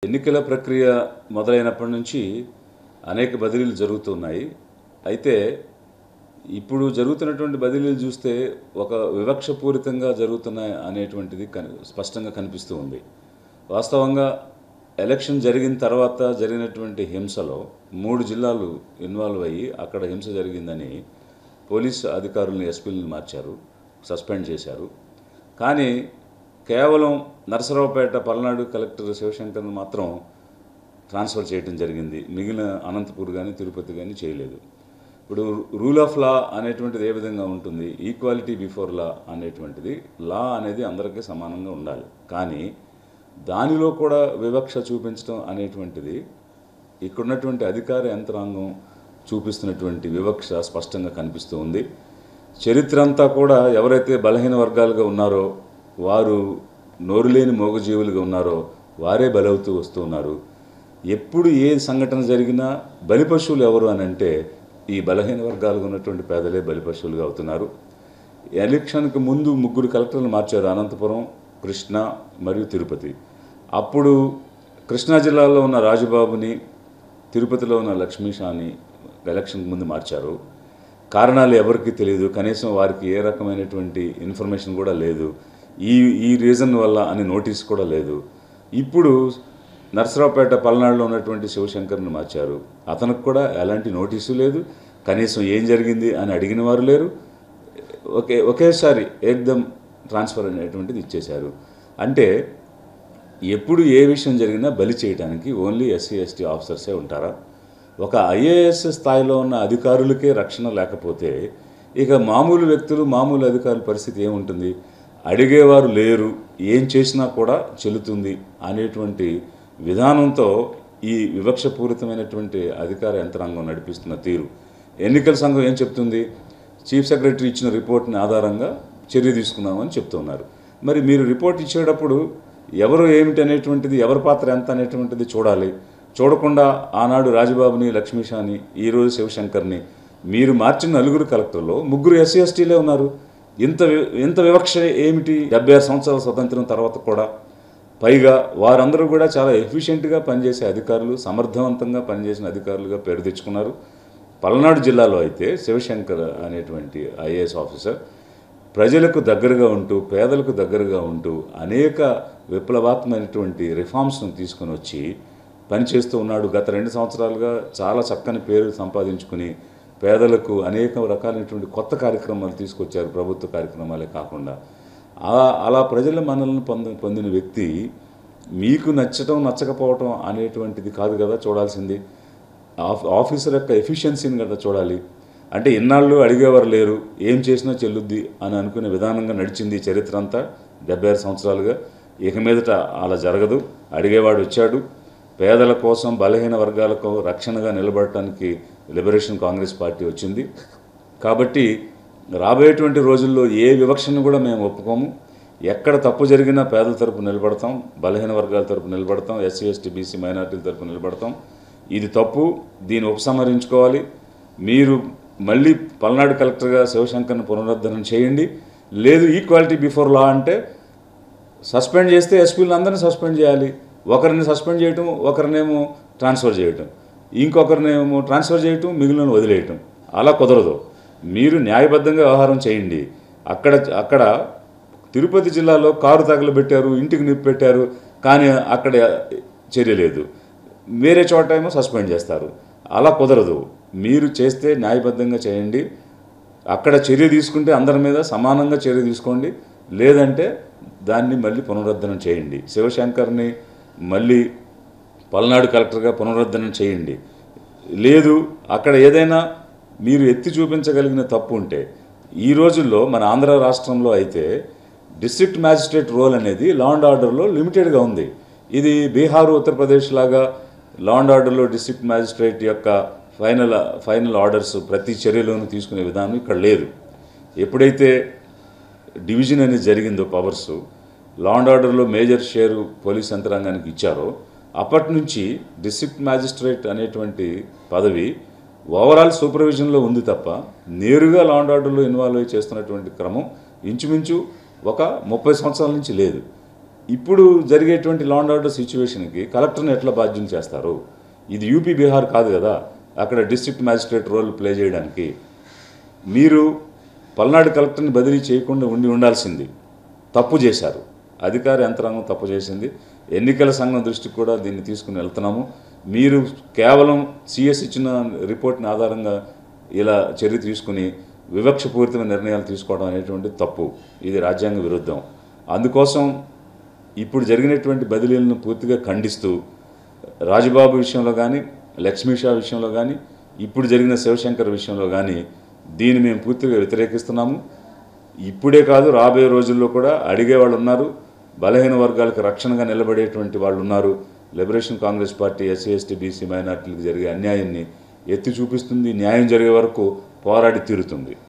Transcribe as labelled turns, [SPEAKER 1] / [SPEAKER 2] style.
[SPEAKER 1] ఎన్నికల ప్రక్రియ మొదలైనప్పటి నుంచి అనేక బదిలీలు జరుగుతున్నాయి. అయితే ఇప్పుడు జరుగుతున్నటువంటి బదిలీలు చూస్తే ఒక వివక్షపూరితంగా జరుగుతున్నాయి అనేటువంటిది స్పష్టంగా కనిపిస్తూ ఉంది. వాస్తవంగా ఎలక్షన్ జరిగిన తర్వాత జరిగినటువంటి హింసలో 3 జిల్లాలు ఇన్వాల్వ్ అయ్యి అక్కడ హింస జరిగిందని పోలీస్ అధికారులను ఎస్పీలను మార్చారు, సస్పెండ్ చేశారు. కానీ కేవలం నరసరావుపేట పల్నాడు కలెక్టర్ శివశంకర్ను మాత్రం ట్రాన్స్ఫర్ చేయడం జరిగింది. మిగిలిన అనంతపూర్ కానీ తిరుపతి కానీ చేయలేదు. ఇప్పుడు రూల్ ఆఫ్ లా అనేటువంటిది ఏ విధంగా ఉంటుంది? ఈక్వాలిటీ బిఫోర్ లా అనేటువంటిది, లా అనేది అందరికీ సమానంగా ఉండాలి. కానీ దానిలో కూడా వివక్ష చూపించడం అనేటువంటిది ఇక్కడున్నటువంటి అధికార యంత్రాంగం చూపిస్తున్నటువంటి వివక్ష స్పష్టంగా కనిపిస్తూ ఉంది. చరిత్ర అంతా కూడా ఎవరైతే బలహీన వర్గాలుగా ఉన్నారో, వారు నోరులేని మూగజీవులుగా ఉన్నారో వారే బలవుతూ వస్తూ ఉన్నారు. ఎప్పుడు ఏ సంఘటన జరిగినా బలిపశువులు ఎవరు అని అంటే ఈ బలహీన వర్గాలుగా ఉన్నటువంటి పేదలే బలిపశువులుగా అవుతున్నారు. ఎలక్షన్కి ముందు 3 కలెక్టర్లు మార్చారు, అనంతపురం, కృష్ణా మరియు తిరుపతి. అప్పుడు కృష్ణా జిల్లాలో ఉన్న రాజుబాబుని, తిరుపతిలో ఉన్న లక్ష్మీషాని ఎలక్షన్కి ముందు మార్చారు. కారణాలు ఎవరికి తెలియదు, కనీసం వారికి ఏ రకమైనటువంటి ఇన్ఫర్మేషన్ కూడా లేదు. ఈ రీజన్ వల్ల అని నోటీస్ కూడా లేదు. ఇప్పుడు నరసరావుపేట పల్నాడులో ఉన్నటువంటి శివశంకర్ని మార్చారు. అతనికి కూడా ఎలాంటి నోటీసు లేదు, కనీసం ఏం జరిగింది అని అడిగిన వారు లేరు. ఒకేసారి ఏకదం ట్రాన్స్ఫర్ అనేటువంటిది ఇచ్చేశారు. అంటే ఎప్పుడు ఏ విషయం జరిగినా బలి చేయడానికి ఓన్లీ ఎస్సీ ఎస్టీ ఆఫీసర్సే ఉంటారా? ఒక ఐఏఎస్ స్థాయిలో ఉన్న అధికారులకే రక్షణ లేకపోతే ఇక మామూలు వ్యక్తులు, మామూలు అధికారుల పరిస్థితి ఏముంటుంది? అడిగేవారు లేరు, ఏం చేసినా కూడా చెల్లుతుంది అనేటువంటి విధానంతో ఈ వివక్షపూరితమైనటువంటి అధికార యంత్రాంగం నడిపిస్తున్న తీరు. ఎన్నికల సంఘం ఏం చెప్తుంది? చీఫ్ సెక్రటరీ ఇచ్చిన రిపోర్ట్ని ఆధారంగా చర్య తీసుకున్నామని చెప్తున్నారు. మరి మీరు రిపోర్ట్ ఇచ్చేటప్పుడు ఎవరు ఏమిటి అనేటువంటిది, ఎవరి పాత్ర ఎంత అనేటువంటిది చూడాలి. చూడకుండా ఆనాడు రాజబాబుని, లక్ష్మీషాని, ఈరోజు శివశంకర్ని మీరు మార్చిన 4 కలెక్టర్లో 3 ఎస్సీ ఎస్టీలే ఉన్నారు. ఇంత వివక్ష ఏమిటి? 76 సంవత్సరాల స్వతంత్రం తర్వాత కూడా. పైగా వారందరూ కూడా చాలా ఎఫిషియెంట్గా పనిచేసే అధికారులు, సమర్థవంతంగా పనిచేసిన అధికారులుగా పేరు తెచ్చుకున్నారు. పల్నాడు జిల్లాలో అయితే శివశంకర్ అనేటువంటి ఐఏఎస్ ఆఫీసర్ ప్రజలకు దగ్గరగా ఉంటూ, పేదలకు దగ్గరగా ఉంటూ అనేక విప్లవాత్మకమైనటువంటి రిఫార్మ్స్ను తీసుకొని వచ్చి పనిచేస్తూ ఉన్నాడు. గత 2 సంవత్సరాలుగా చాలా చక్కని పేరు సంపాదించుకుని పేదలకు అనేక రకాలైనటువంటి కొత్త కార్యక్రమాలు తీసుకొచ్చారు, ప్రభుత్వ కార్యక్రమాలే కాకుండా. అలా ప్రజల మనల్ని పొందిన వ్యక్తి మీకు నచ్చటం నచ్చకపోవటం అనేటువంటిది కాదు కదా చూడాల్సింది. ఆఫీసర్ యొక్క ఎఫిషియన్సీని కదా చూడాలి. అంటే ఇన్నాళ్ళు అడిగేవారు లేరు, ఏం చేసినా చెల్లుద్ది అని అనుకునే విధానంగా నడిచింది చరిత్ర అంతా 76 సంవత్సరాలుగా. ఇక మీదట అలా జరగదు. అడిగేవాడు వచ్చాడు. పేదల కోసం, బలహీన వర్గాలకు రక్షణగా నిలబడటానికి లిబరేషన్ కాంగ్రెస్ పార్టీ వచ్చింది. కాబట్టి రాబోయేటువంటి రోజుల్లో ఏ వివక్షను కూడా మేము ఒప్పుకోము. ఎక్కడ తప్పు జరిగినా పేదల తరపు నిలబడతాం, బలహీన వర్గాల తరపు నిలబడతాం, ఎస్సీ ఎస్టీ బీసీ మైనార్టీల తరపు నిలబడతాం. ఇది తప్పు, దీన్ని ఉపసంహరించుకోవాలి. మీరు మళ్ళీ పల్నాడు కలెక్టర్గా శివశంకర్ను పునరుద్ధరణ చేయండి. లేదు ఈక్వాలిటీ బిఫోర్ లా అంటే సస్పెండ్ చేస్తే ఎస్పీలను అందరినీ సస్పెండ్ చేయాలి. ఒకరిని సస్పెండ్ చేయటం, ఒకరినేమో ట్రాన్స్ఫర్ చేయటం, ఇంకొకరినేమో ట్రాన్స్ఫర్ చేయటం, మిగిలిన వదిలేయటం. అలా కుదరదు. మీరు న్యాయబద్ధంగా వ్యవహారం చేయండి. అక్కడ తిరుపతి జిల్లాలో కారు తగలబెట్టారు, ఇంటికి నిప్పు పెట్టారు, కానీ అక్కడ చర్య లేదు. వేరే చోట ఏమో సస్పెండ్ చేస్తారు. అలా కుదరదు. మీరు చేస్తే న్యాయబద్ధంగా చేయండి. అక్కడ చర్య తీసుకుంటే అందరి మీద సమానంగా చర్య తీసుకోండి. లేదంటే దాన్ని మళ్ళీ పునరుద్ధరణ చేయండి. శివశంకర్ని మళ్ళీ పల్నాడు కలెక్టర్గా పునరుద్ధరణ చేయండి. లేదు అక్కడ ఏదైనా మీరు ఎత్తి చూపించగలిగిన తప్పు ఉంటే, ఈ రోజుల్లో మన ఆంధ్ర రాష్ట్రంలో అయితే డిస్ట్రిక్ట్ మ్యాజిస్ట్రేట్ రోల్ అనేది లా అండ్ ఆర్డర్లో లిమిటెడ్గా ఉంది. ఇది బీహార్, ఉత్తరప్రదేశ్ లాగా లా అండ్ ఆర్డర్లో డిస్ట్రిక్ట్ మ్యాజిస్ట్రేట్ యొక్క ఫైనల్ ఆర్డర్స్ ప్రతి చర్యలోనూ తీసుకునే విధానం ఇక్కడ లేదు. ఎప్పుడైతే డివిజన్ అనేది జరిగిందో పవర్స్, లా అండ్ ఆర్డర్లో మేజర్ షేరు పోలీస్ యంత్రాంగానికి ఇచ్చారో అప్పటి నుంచి డిస్ట్రిక్ట్ మ్యాజిస్ట్రేట్ అనేటువంటి పదవి ఓవరాల్ సూపర్విజన్లో ఉంది తప్ప నేరుగా లా అండ్ ఆర్డర్లో ఇన్వాల్వ్ చేస్తున్నటువంటి క్రమం ఇంచుమించు ఒక 30 సంవత్సరాల నుంచి లేదు. ఇప్పుడు జరిగేటువంటి లా అండ్ ఆర్డర్ సిచ్యువేషన్కి కలెక్టర్ని ఎట్లా బాధ్యం చేస్తారు? ఇది యూపీ బీహార్ కాదు కదా అక్కడ డిస్ట్రిక్ట్ మ్యాజిస్ట్రేట్ రోల్ ప్లే చేయడానికి. మీరు పల్నాడు కలెక్టర్ని బదిలీ చేయకుండా ఉండాల్సింది. తప్పు చేశారు, అధికార యంత్రాంగం తప్పు చేసింది. ఎన్నికల సంఘం దృష్టికి కూడా దీన్ని తీసుకుని వెళ్తున్నాము. మీరు కేవలం సిఎస్ ఇచ్చిన రిపోర్ట్ని ఆధారంగా ఇలా చర్య తీసుకుని వివక్షపూరితమైన నిర్ణయాలు తీసుకోవడం అనేటువంటి తప్పు. ఇది రాజ్యాంగ విరుద్ధం. అందుకోసం ఇప్పుడు జరిగినటువంటి బదిలీలను పూర్తిగా ఖండిస్తూ రాజబాబు విషయంలో కానీ, లక్ష్మీషా విషయంలో కానీ, ఇప్పుడు జరిగిన శివశంకర్ విషయంలో కానీ దీన్ని మేము పూర్తిగా వ్యతిరేకిస్తున్నాము. ఇప్పుడే కాదు, రాబోయే రోజుల్లో కూడా అడిగేవాళ్ళు ఉన్నారు. బలహీన వర్గాలకు రక్షణగా నిలబడేటువంటి వాళ్ళు ఉన్నారు. Liberation Congress party SC ST BC మైనార్టీలకు జరిగే అన్యాయాన్ని ఎత్తి చూపిస్తుంది. న్యాయం జరిగే వరకు పోరాడి తీరుతుంది.